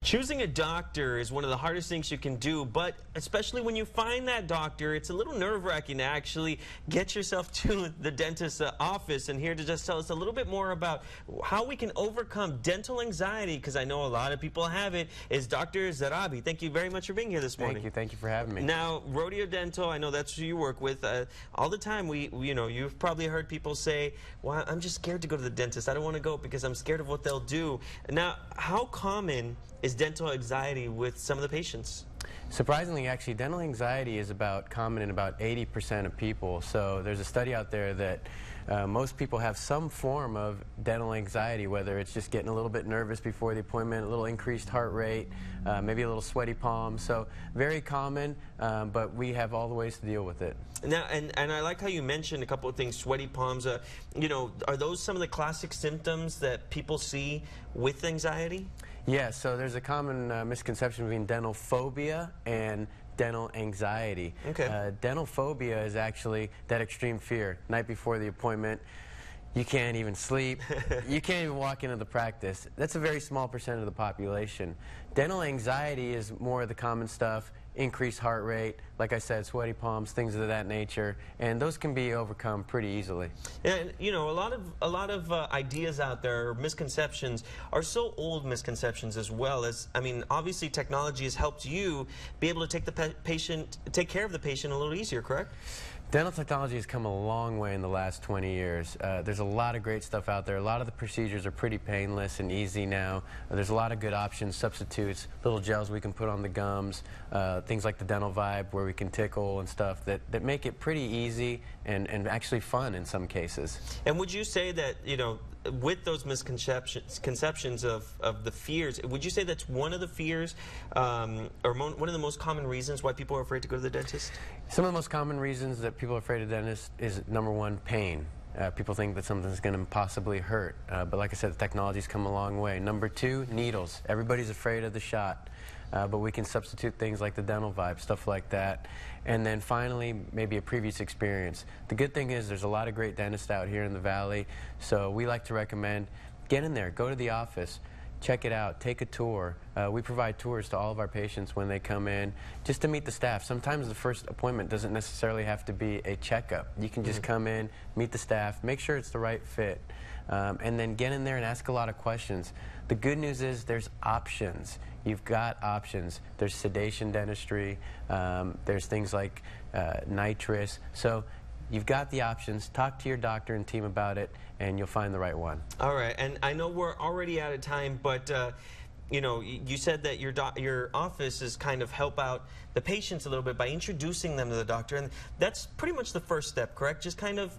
Choosing a doctor is one of the hardest things you can do, but especially when you find that doctor, it's a little nerve-wracking to actually get yourself to the dentist's office. And here to just tell us a little bit more about how we can overcome dental anxiety, because I know a lot of people have it, is Dr. Zarrabi. Thank you very much for being here this morning. Thank you for having me. Now, Rodeo Dental, I know that's who you work with. All the time, you've probably heard people say, well, I'm just scared to go to the dentist. I don't want to go because I'm scared of what they'll do. Now, how common is dental anxiety with some of the patients? Surprisingly, actually, dental anxiety is common in about 80% of people. So there's a study out there that most people have some form of dental anxiety, whether it's just getting a little bit nervous before the appointment, a little increased heart rate, maybe a little sweaty palms. So very common, but we have all the ways to deal with it. Now, and I like how you mentioned a couple of things, sweaty palms. Are those some of the classic symptoms that people see with anxiety? Yeah, so there's a common misconception between dental phobia and dental anxiety. Okay. Dental phobia is actually that extreme fear. Night before the appointment, you can't even sleep. You can't even walk into the practice. That's a very small percent of the population. Dental anxiety is more of the common stuff, increased heart rate, like I said, sweaty palms, things of that nature, and those can be overcome pretty easily. And a lot of ideas out there, or misconceptions, are so old misconceptions as well. As I mean, obviously technology has helped you be able to take care of the patient a little easier, correct? Dental technology has come a long way in the last 20 years. There's a lot of great stuff out there. A lot of the procedures are pretty painless and easy now. There's a lot of good options, substitutes, little gels we can put on the gums, things like the Dental Vibe where we can tickle and stuff that make it pretty easy and actually fun in some cases. And would you say that, with those misconceptions of the fears, would you say that's one of the fears or one of the most common reasons why people are afraid to go to the dentist? Some of the most common reasons that people are afraid of dentists is, number one, pain. People think that something's going to possibly hurt, but like I said, the technology's come a long way. Number two, needles. Everybody's afraid of the shot, but we can substitute things like the Dental Vibe, stuff like that. And then finally, maybe a previous experience. The good thing is there's a lot of great dentists out here in the Valley, so we like to recommend get in there, go to the office, check it out, take a tour. We provide tours to all of our patients when they come in, just to meet the staff. Sometimes the first appointment doesn't necessarily have to be a checkup. You can just come in, meet the staff, make sure it's the right fit, and then get in there and ask a lot of questions. The good news is there's options. You've got options. There's sedation dentistry, there's things like nitrous. So you've got the options. Talk to your doctor and team about it, and you'll find the right one. All right, and I know we're already out of time, but you said that your office is kind of help out the patients a little bit by introducing them to the doctor, and that's pretty much the first step, correct? Just kind of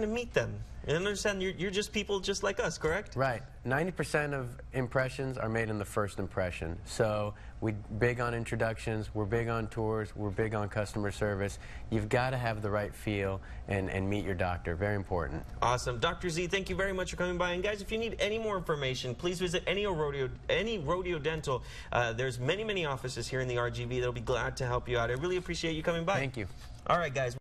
meet them and understand you're just people just like us, correct? Right. 90% of impressions are made in the first impression. So we're big on introductions, we're big on tours, we're big on customer service. You've got to have the right feel and meet your doctor. Very important. Awesome. Dr. Z, thank you very much for coming by. And guys, if you need any more information, please visit any Rodeo Dental. There's many offices here in the RGV that'll be glad to help you out. I really appreciate you coming by. Thank you. All right, guys.